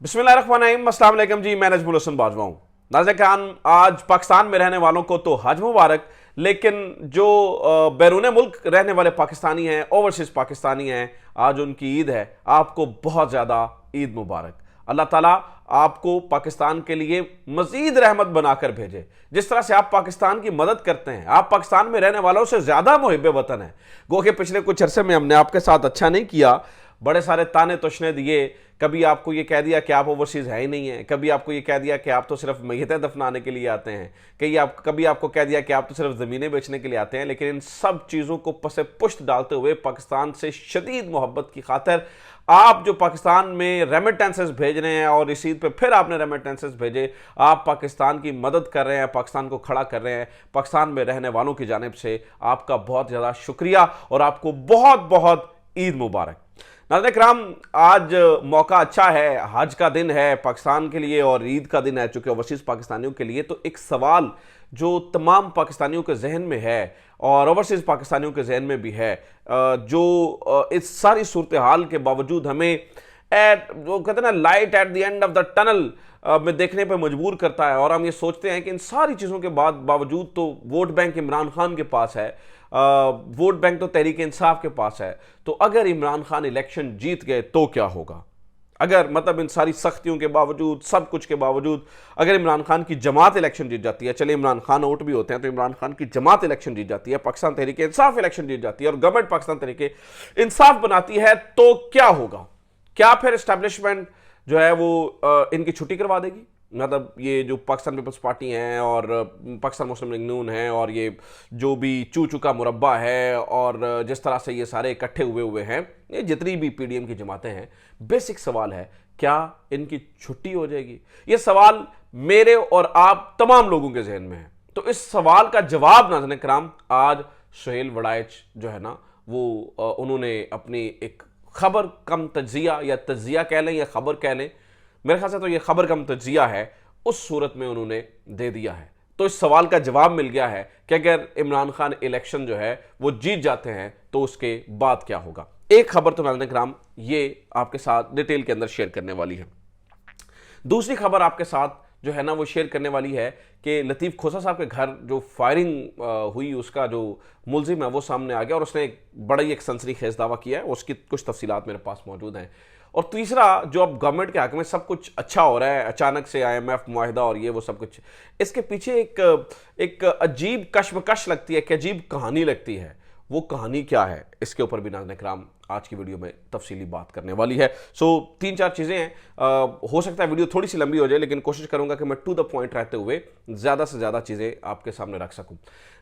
बिस्मिल्लाहिर्रहमानिर्रहीम, अस्सलाम वालेकुम जी। मैं नजमुल हसन बाजवा हूं। नाज़रीन खान, आज पाकिस्तान में रहने वालों को तो हज मुबारक, लेकिन जो बैरून मुल्क रहने वाले पाकिस्तानी हैं, ओवरसीज पाकिस्तानी हैं, आज उनकी ईद है। आपको बहुत ज़्यादा ईद मुबारक। अल्लाह ताला आपको पाकिस्तान के लिए मजीद रहमत बनाकर भेजे। जिस तरह से आप पाकिस्तान की मदद करते हैं, आप पाकिस्तान में रहने वालों से ज़्यादा मुहिब वतन है। गो कि पिछले कुछ अरसे में हमने आपके साथ अच्छा नहीं किया, बड़े सारे ताने तोशने दिए। कभी आपको ये कह दिया कि आप ओवरसीज है ही नहीं है, कभी आपको ये कह दिया कि आप तो सिर्फ मैयतें दफनाने के लिए आते हैं, कभी आपको कह दिया कि आप तो सिर्फ ज़मीनें बेचने के लिए आते हैं। लेकिन इन सब चीज़ों को पसे पुश्त डालते हुए पाकिस्तान से शदीद मोहब्बत की खातिर आप जो पाकिस्तान में रेमिटेंसेस भेज रहे हैं और इस ईद पे फिर आपने रेमिटेंसेस भेजे, आप पाकिस्तान की मदद कर रहे हैं, पाकिस्तान को खड़ा कर रहे हैं। पाकिस्तान में रहने वालों की जानिब से आपका बहुत ज़्यादा शुक्रिया और आपको बहुत बहुत ईद मुबारक। नाज़रीन किराम, आज मौका अच्छा है, हज का दिन है पाकिस्तान के लिए और ईद का दिन है चूंकि ओवरसीज़ पाकिस्तानियों के लिए। तो एक सवाल जो तमाम पाकिस्तानियों के जहन में है और ओवरसीज़ पाकिस्तानियों के जहन में भी है, जो इस सारी सूरत हाल के बावजूद हमें जो कहते हैं ना, light at the end of the tunnel में देखने पर मजबूर करता है। और हम ये सोचते हैं कि इन सारी चीज़ों के बावजूद तो वोट बैंक इमरान खान के पास है, वोट बैंक तो तहरीक इंसाफ के पास है। तो अगर इमरान खान इलेक्शन जीत गए तो क्या होगा? अगर मतलब इन सारी सख्तियों के बावजूद, सब कुछ के बावजूद, अगर इमरान खान की जमात इलेक्शन जीत जाती है, चले इमरान खान आउट भी होते हैं तो इमरान खान की जमात इलेक्शन जीत जाती है, पाकिस्तान तहरीक इंसाफ इलेक्शन जीत जाती है और गवर्नमेंट पाकिस्तान तहरीक इंसाफ बनाती है, तो क्या होगा? क्या फिर एस्टैब्लिशमेंट जो है वो इनकी छुट्टी करवा देगी? मतलब ये जो पाकिस्तान पीपल्स पार्टी हैं और पाकिस्तान मुस्लिम लीग नून है और ये जो भी चू चू का मुरब्बा है और जिस तरह से ये सारे इकट्ठे हुए हैं, ये जितनी भी पीडीएम की जमातें हैं, बेसिक सवाल है, क्या इनकी छुट्टी हो जाएगी? ये सवाल मेरे और आप तमाम लोगों के जहन में है। तो इस सवाल का जवाब नाज़रीन किराम आज सुहेल वड़ाइच जो है ना, वो उन्होंने अपनी एक खबर कम तज्जिया या तज्जिया कह लें या खबर कह लें, मेरे ख्याल से तो ये खबर कम तज्जिया है, उस सूरत में उन्होंने दे दिया है। तो इस सवाल का जवाब मिल गया है कि अगर इमरान खान इलेक्शन जो है वो जीत जाते हैं तो उसके बाद क्या होगा। एक खबर तो नाज़रीन किराम ये आपके साथ डिटेल के अंदर शेयर करने वाली है। दूसरी खबर आपके साथ जो है ना वो शेयर करने वाली है कि लतीफ़ खोसा साहब के घर जो फायरिंग हुई, उसका जो मुलजिम है वो सामने आ गया और उसने एक बड़ा ही एक सनसनीखेज़ दावा किया है। उसकी कुछ तफसीलात मेरे पास मौजूद हैं। और तीसरा, जो अब गवर्नमेंट के हक़ में सब कुछ अच्छा हो रहा है, अचानक से IMF मुआहिदा और ये वो सब कुछ, इसके पीछे एक अजीब कश्मकश लगती है, एक अजीब कहानी लगती है। वो कहानी क्या है, इसके ऊपर भी नाज़रीन किराम आज की वीडियो में तफसीली बात करने वाली है। सो 3-4 चीज़ें हैं। हो सकता है वीडियो थोड़ी सी लंबी हो जाए, लेकिन कोशिश करूंगा कि मैं टू द पॉइंट रहते हुए ज़्यादा से ज़्यादा चीज़ें आपके सामने रख सकूं।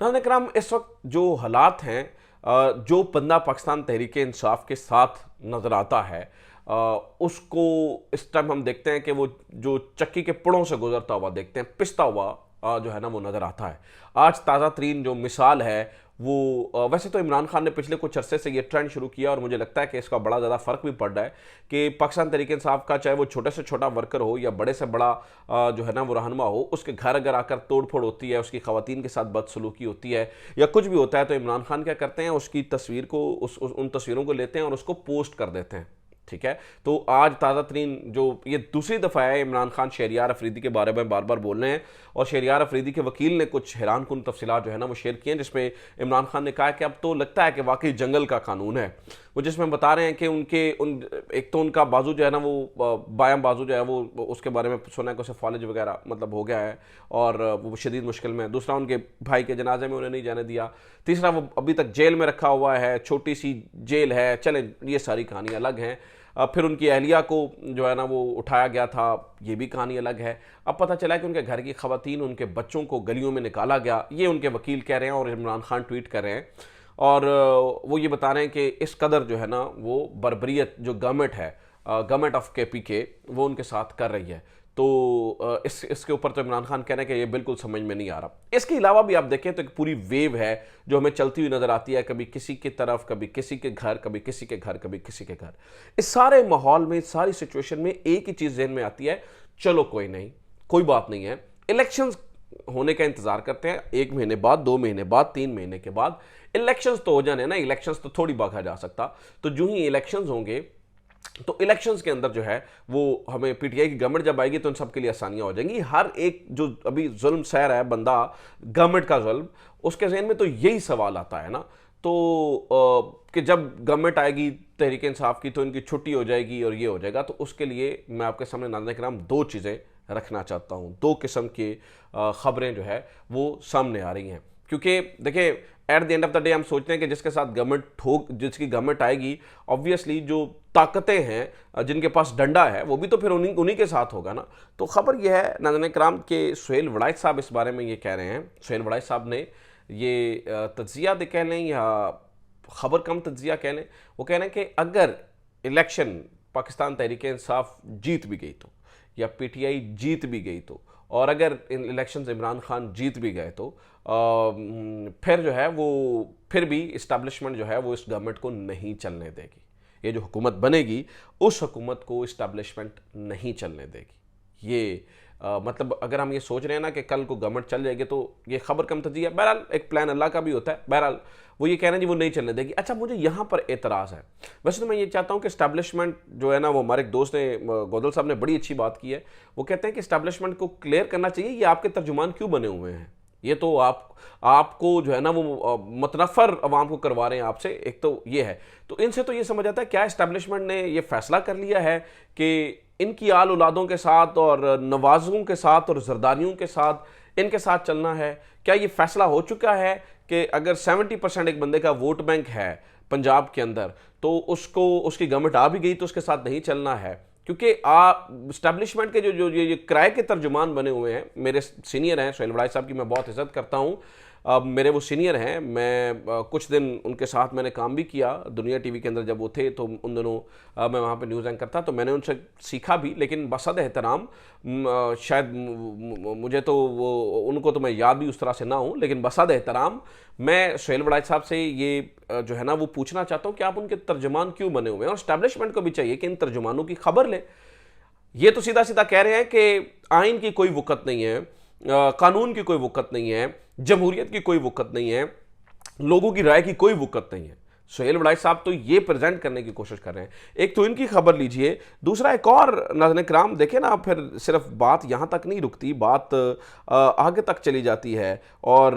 नाज़रीन किराम, इस वक्त जो हालात हैं, जो बंदा पाकिस्तान तहरीक इंसाफ के साथ नज़र आता है, उसको इस टाइम हम देखते हैं कि वो जो चक्की के पुड़ों से गुजरता हुआ देखते हैं, पिसता हुआ जो है ना वो नज़र आता है। आज ताज़ा तरीन जो मिसाल है वो, वैसे तो इमरान खान ने पिछले कुछ अरसे से ये ट्रेंड शुरू किया और मुझे लगता है कि इसका बड़ा ज़्यादा फ़र्क भी पड़ रहा है कि पाकिस्तान तहरीक इंसाफ का, चाहे वो छोटे से छोटा वर्कर हो या बड़े से बड़ा जो है ना वो रहनुमा हो, उसके घर अगर आकर तोड़ फोड़ होती है, उसकी ख़वातीन के साथ बदसलूकी होती है या कुछ भी होता है, तो इमरान खान क्या करते हैं, उसकी तस्वीर को उन तस्वीरों को लेते हैं और उसको पोस्ट कर देते हैं। ठीक है, तो आज ताज़ा तरीन जो ये दूसरी दफ़ा है, इमरान खान शहरियार अफरीदी के बारे में बार बार बोल रहे हैं और शहरियार अफरीदी के वकील ने कुछ हैरान कुन तफसीलात जो है ना वो शेयर किए हैं, जिसमें इमरान खान ने कहा कि अब तो लगता है कि वाकई जंगल का कानून है। वो जिसमें बता रहे हैं कि एक तो उनका बाजू जो है ना वो बायां बाजू जो है वो उसके बारे में सुना है कि उसे फॉलेज वगैरह मतलब हो गया है और वो शदीद मुश्किल में है। दूसरा, उनके भाई के जनाजे में उन्हें नहीं जाने दिया। तीसरा, वो अभी तक जेल में रखा हुआ है, छोटी सी जेल है। चलें, ये सारी कहानियाँ अलग हैं। फिर उनकी अहलिया को जो है ना वो उठाया गया था, ये भी कहानी अलग है। अब पता चला कि उनके घर की ख़वातीन, उनके बच्चों को गलियों में निकाला गया, ये उनके वकील कह रहे हैं और इमरान खान ट्वीट कर रहे हैं और वो ये बता रहे हैं कि इस कदर जो है ना वो बर्बरियत जो गवर्नमेंट है, गवर्नमेंट ऑफ KPK, वो उनके साथ कर रही है। तो इसके ऊपर तो इमरान खान कह रहे हैं कि ये बिल्कुल समझ में नहीं आ रहा। इसके अलावा भी आप देखें तो एक पूरी वेव है जो हमें चलती हुई नज़र आती है, कभी किसी की तरफ, कभी किसी के घर, कभी किसी के घर, कभी किसी के घर। इस सारे माहौल में, इस सारी सिचुएशन में एक ही चीज़ जहन में आती है, चलो कोई नहीं, कोई बात नहीं है, इलेक्शंस होने का इंतज़ार करते हैं। 1 महीने बाद, 2 महीने बाद, 3 महीने के बाद इलेक्शंस तो हो जाने ना, इलेक्शंस तो थोड़ी भागा जा सकता। तो जो ही इलेक्शंस होंगे तो इलेक्शंस के अंदर जो है वो हमें पीटीआई की गवर्नमेंट जब आएगी तो इन सब के लिए आसानियां हो जाएंगी। हर एक जो अभी जुल्म सह रहा है बंदा, गवर्नमेंट का जुल्म, उसके जहन में तो यही सवाल आता है ना, तो कि जब गवर्नमेंट आएगी तहरीक इंसाफ की तो इनकी छुट्टी हो जाएगी और ये हो जाएगा। तो उसके लिए मैं आपके सामने नाज़रीन किराम दो चीज़ें रखना चाहता हूँ, दो किस्म की खबरें जो है वो सामने आ रही हैं। क्योंकि देखिए at the end of the day हम सोचते हैं कि जिसके साथ गवर्नमेंट जिसकी गवर्नमेंट आएगी, ऑब्वियसली जो ताकतें हैं, जिनके पास डंडा है, वो भी तो फिर उन्हीं के साथ होगा ना। तो खबर यह है नाज़रीन किराम के सुहेल वड़ाइच साहब इस बारे में ये कह रहे हैं। सुहेल वड़ाइच साहब ने ये तज्जिया कह लें या खबर कम तज्जिया कह लें, वो कह रहे हैं कि अगर इलेक्शन पाकिस्तान तहरीक इंसाफ जीत भी गई तो, या पीटीआई जीत भी गई तो, और अगर इन इलेक्शन इमरान खान जीत भी गए तो फिर जो है वो फिर भी इस्टेब्लिशमेंट जो है वो इस गवर्नमेंट को नहीं चलने देगी। ये जो हुकूमत बनेगी उस हुकूमत को इस्टेब्लिशमेंट नहीं चलने देगी। ये मतलब अगर हम ये सोच रहे हैं ना कि कल को गवर्नमेंट चल जाएगी तो ये खबर कम तज्जिया, बहरहाल एक प्लान अल्लाह का भी होता है। बहरहाल वो ये कह रहे हैं जी वो नहीं चलने देगी। अच्छा, मुझे यहाँ पर एतराज़ है। वैसे तो मैं ये चाहता हूँ कि इस्टेब्लिशमेंट जो है ना, वो हमारे एक दोस्त ने गोदल साहब ने बड़ी अच्छी बात की है। वो कहते हैं कि इस्टेब्लिशमेंट को क्लियर करना चाहिए ये आपके तर्जुमान क्यों बने हुए हैं। ये तो आपको जो है ना वो मतनफ़र अवाम को करवा रहे हैं आपसे, एक तो ये है। तो इनसे तो ये समझ आता है क्या इस्टेब्लिशमेंट ने ये फैसला कर लिया है कि इनकी आल औलादों के साथ और नवाजों के साथ और जरदारियों के साथ इनके साथ चलना है। क्या ये फैसला हो चुका है कि अगर 70% एक बंदे का वोट बैंक है पंजाब के अंदर तो उसको उसकी गवर्नमेंट आ भी गई तो उसके साथ नहीं चलना है। क्योंकि इस्टेब्लिशमेंट के जो ये किराए के तर्जुमान बने हुए हैं, मेरे सीनियर हैं सुहेल वड़ाइच साहब की मैं बहुत इज्जत करता हूँ, मेरे वो सीनियर हैं। मैं कुछ दिन उनके साथ मैंने काम भी किया दुनिया टीवी के अंदर जब वो थे, तो उन दिनों मैं वहाँ पे न्यूज़ एंकर था, तो मैंने उनसे सीखा भी। लेकिन बसद एहतराम शायद मुझे तो वो उनको तो मैं याद भी उस तरह से ना हूँ, लेकिन बसद एहतराम मैं सुहेल वड़ाइच साहब से ये जो है ना वो पूछना चाहता हूँ कि आप उनके तर्जुमान क्यों बने हुए हैं। और इस्टेब्लिशमेंट को भी चाहिए कि इन तर्जुमानों की खबर ले। ये तो सीधा सीधा कह रहे हैं कि आइन की कोई वक़्त नहीं है, कानून की कोई वक़्त नहीं है, जमहूरियत की कोई वक़्त नहीं है, लोगों की राय की कोई वक़्त नहीं है। सुहेल वड़ाइच साहब तो ये प्रेजेंट करने की कोशिश कर रहे हैं। एक तो इनकी खबर लीजिए, दूसरा एक और नाज़रीन किराम देखें ना, फिर सिर्फ बात यहाँ तक नहीं रुकती, बात आगे तक चली जाती है। और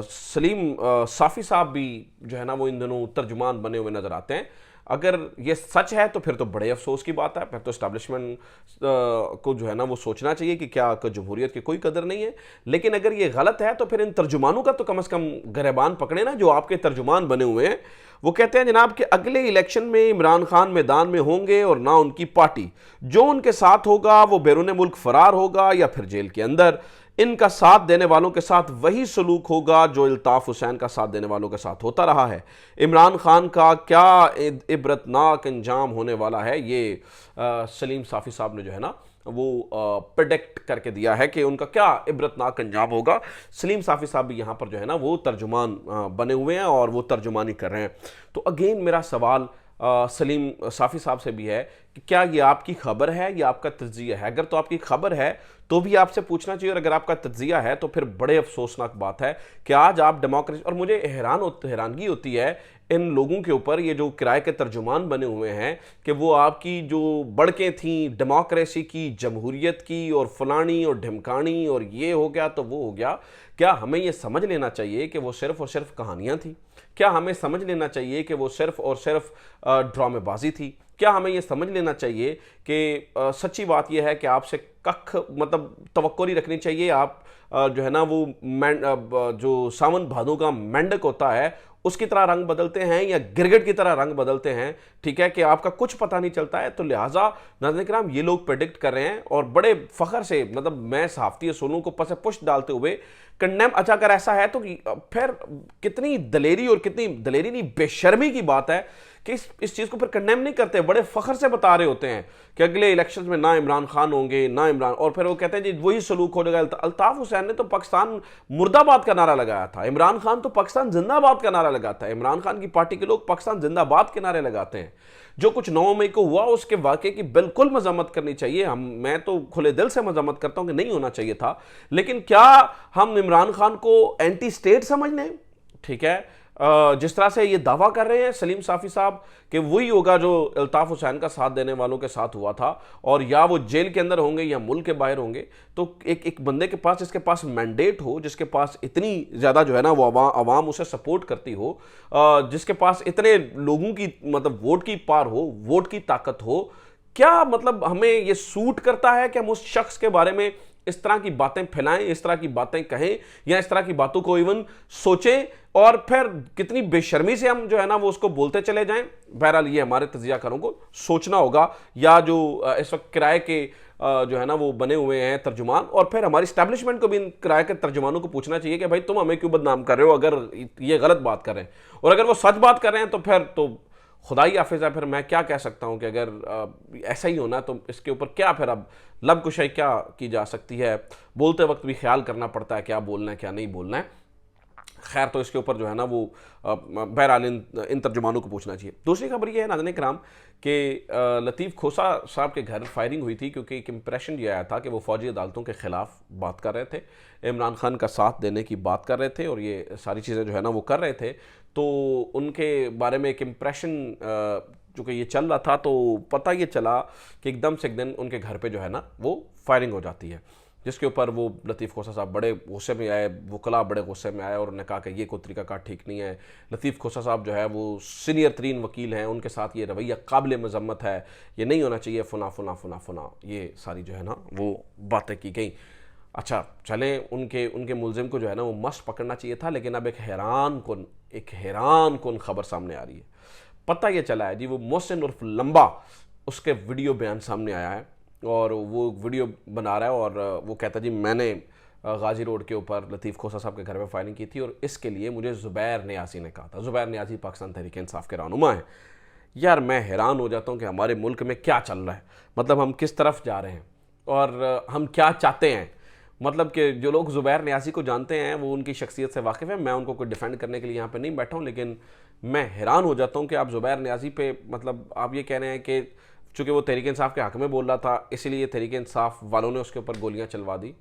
सलीम साफ़ी साहब भी जो है ना वो इन दिनों तर्जुमान बने हुए नज़र आते हैं। अगर ये सच है तो फिर तो बड़े अफसोस की बात है। फिर तो इस्टेब्लिशमेंट को जो है ना वो सोचना चाहिए कि क्या जमहूरियत की कोई कदर नहीं है। लेकिन अगर ये गलत है तो फिर इन तर्जुमानों का तो कम से कम गिरबान पकड़े ना, जो आपके तर्जुमान बने हुए हैं। वो कहते हैं जनाब कि अगले इलेक्शन में इमरान खान मैदान में होंगे और ना उनकी पार्टी, जो उनके साथ होगा वो बैरून मुल्क फरार होगा या फिर जेल के अंदर। इनका साथ देने वालों के साथ वही सलूक होगा जो इल्ताफ हुसैन का साथ देने वालों के साथ होता रहा है। इमरान खान का क्या इबरतनाक अंजाम होने वाला है, ये सलीम साफ़ी साहब ने जो है ना वो प्रेडिक्ट करके दिया है कि उनका क्या इबरतनाक अंजाम होगा। सलीम साफ़ी साहब भी यहाँ पर जो है ना वो तर्जुमान बने हुए हैं और वो तर्जुमानी कर रहे हैं। तो अगेन मेरा सवाल सलीम साफ़ी साहब से भी है कि क्या ये आपकी खबर है या आपका तज्जिया है। अगर तो आपकी खबर है तो भी आपसे पूछना चाहिए, और अगर आपका तज्जिया है तो फिर बड़े अफसोसनाक बात है कि आज आप डेमोक्रेसी, और मुझे हैरानगी होती है इन लोगों के ऊपर, ये जो किराए के तर्जुमान बने हुए हैं, कि वो आपकी जो बड़कें थीं डेमोक्रेसी की, जमहूरियत की, और फलानी और ढिमकानी और ये हो गया तो वो हो गया। क्या हमें ये समझ लेना चाहिए कि वो सिर्फ़ और सिर्फ कहानियाँ थी? क्या हमें समझ लेना चाहिए कि वो सिर्फ़ और सिर्फ ड्रामेबाजी थी? क्या हमें ये समझ लेना चाहिए कि सच्ची बात यह है कि आपसे कख मतलब तवक्को नहीं रखनी चाहिए, आप जो है ना वो जो सावन भादों का मेंढक होता है उसकी तरह रंग बदलते हैं या गिरगिट की तरह रंग बदलते हैं, ठीक है, कि आपका कुछ पता नहीं चलता है। तो लिहाजा नाज़रीन किराम ये लोग प्रेडिक्ट कर रहे हैं और बड़े फ़ख्र से, मतलब मैं सहाफ़ती असूलों को पसे पुष्ट डालते हुए कंडेम, अच्छा अगर ऐसा है तो फिर कितनी दलेरी, और कितनी दलेरी नहीं बेशर्मी की बात है कि इस चीज़ को फिर कंडेम नहीं करते, बड़े फ़ख्र से बता रहे होते हैं कि अगले इलेक्शन में ना इमरान खान होंगे ना इमरान, और फिर वो कहते हैं जी वही सलूक हो जाएगा। अल्ताफ़ हुसैन ने तो पाकिस्तान मुर्दाबाद का नारा लगाया था, इमरान खान तो पाकिस्तान जिंदाबाद का नारा लगाता है। इमरान खान की पार्टी के लोग पाकिस्तान जिंदाबाद के नारे लगाते हैं। जो कुछ 9 मई को हुआ उसके वाक़े की बिल्कुल मज़म्मत करनी चाहिए, मैं तो खुले दिल से मज़म्मत करता हूँ कि नहीं होना चाहिए था। लेकिन क्या हम इमरान खान को एंटी स्टेट समझ लें? ठीक है, जिस तरह से ये दावा कर रहे हैं सलीम साफ़ी साहब कि वही होगा जो अल्ताफ़ हुसैन का साथ देने वालों के साथ हुआ था, और या वो जेल के अंदर होंगे या मुल्क के बाहर होंगे, तो एक बंदे के पास, जिसके पास मैंडेट हो, जिसके पास इतनी ज़्यादा जो है ना वो आवाम उसे सपोर्ट करती हो, जिसके पास इतने लोगों की मतलब वोट की पार हो, वोट की ताकत हो, क्या मतलब हमें ये सूट करता है कि हम उस शख्स के बारे में इस तरह की बातें फैलाएं, इस तरह की बातें कहें, या इस तरह की बातों को इवन सोचें, और फिर कितनी बेशर्मी से हम जो है ना वो उसको बोलते चले जाएं। बहरहाल ये हमारे तजियाकारों को सोचना होगा, या जो इस वक्त किराए के जो है ना वो बने हुए हैं तर्जुमान, और फिर हमारी स्टैब्लिशमेंट को भी इन किराए के तर्जुमानों को पूछना चाहिए कि भाई तुम हमें क्यों बदनाम कर रहे हो अगर ये गलत बात कर रहे हैं। और अगर वो सच बात कर रहे हैं तो फिर तो खुदाई हाफिज़ है, फिर मैं क्या कह सकता हूं कि अगर ऐसा ही होना तो इसके ऊपर क्या फिर अब लब कुशाई क्या की जा सकती है। बोलते वक्त भी ख्याल करना पड़ता है क्या बोलना है क्या नहीं बोलना है। खैर, तो इसके ऊपर जो है ना वो बहरहाल इन तर्जुमानों को पूछना चाहिए। दूसरी खबर ये है नाज़रीन किराम कि लतीफ़ खोसा साहब के घर फायरिंग हुई थी क्योंकि एक इंप्रेशन ये आया था कि वो फ़ौजी अदालतों के ख़िलाफ़ बात कर रहे थे, इमरान खान का साथ देने की बात कर रहे थे, और ये सारी चीज़ें जो है ना वो कर रहे थे। तो उनके बारे में एक इम्प्रेशन जो कि ये चल रहा था, तो पता ये चला कि एकदम से एक दिन उनके घर पे जो है ना वो फायरिंग हो जाती है, जिसके ऊपर वो लतीफ़ खोसा साहब बड़े गुस्से में आए, वकला बड़े गुस्से में आए, और उन्होंने कहा कि ये कोई तरीक़ाकार ठीक नहीं है। लतीफ़ खोसा साहब जो है वो सीनियर तरीन वकील हैं, उनके साथ ये रवैया काबिल मज़म्मत है, ये नहीं होना चाहिए, फुना फुना फुना फुना, ये सारी जो है ना वो बातें की गई। अच्छा चलें, उनके मुलजिम को जो है ना वो मस्त पकड़ना चाहिए था, लेकिन अब एक हैरान कुन खबर सामने आ रही है। पता ये चला है जी, वो मोहसिन उर्फ लंबा, उसके वीडियो बयान सामने आया है, और वो वीडियो बना रहा है, और वो कहता है जी मैंने गाजी रोड के ऊपर लतीफ़ खोसा साहब के घर में फायरिंग की थी, और इसके लिए मुझे ज़ुबैर नियाज़ी ने कहा था। ज़ुबैर नियाज़ी पाकिस्तान तहरीक इंसाफ के रहनुमा हैं। यार मैं हैरान हो जाता हूँ कि हमारे मुल्क में क्या चल रहा है, मतलब हम किस तरफ जा रहे हैं और हम क्या चाहते हैं। मतलब कि जो लोग ज़ुबैर नियाज़ी को जानते हैं वो उनकी शख्सियत से वाकिफ़ है, मैं उनको कोई डिफेंड करने के लिए यहाँ पे नहीं बैठा हूँ, लेकिन मैं हैरान हो जाता हूँ कि आप ज़ुबैर नियाज़ी पे मतलब आप ये कह रहे हैं कि चूँकि वो तहरीक इंसाफ के हक़ में बोल रहा था इसीलिए तहरीक इंसाफ वालों ने उसके ऊपर गोलियाँ चलवा दी।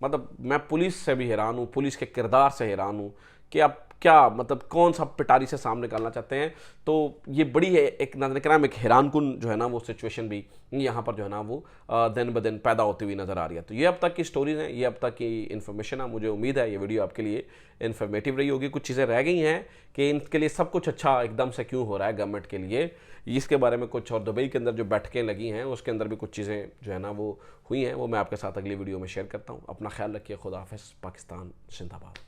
मतलब मैं पुलिस से भी हैरान हूँ, पुलिस के किरदार से हैरान हूँ कि आप क्या मतलब कौन सा पिटारी से सामने निकालना चाहते हैं। तो ये बड़ी है एक नाज़रीन किराम, एक हैरानकुन जो है ना वो सिचुएशन भी यहाँ पर जो है ना वो दिन ब दिन पैदा होती हुई नज़र आ रही है। तो ये अब तक की स्टोरीज़ हैं, ये अब तक की इन्फॉर्मेशन है। मुझे उम्मीद है ये वीडियो आपके लिए इन्फॉर्मेटिव रही होगी। कुछ चीज़ें रह गई हैं कि इनके लिए सब कुछ अच्छा एकदम से क्यों हो रहा है गवर्नमेंट के लिए, इसके बारे में कुछ, और दुबई के अंदर जो बैठकें लगी हैं उसके अंदर भी कुछ चीज़ें जो है ना वो हुई हैं, वो मैं आपके साथ अगली वीडियो में शेयर करता हूँ। अपना ख्याल रखिए, खुदा हाफ़िज़, पाकिस्तान जिंदाबाद।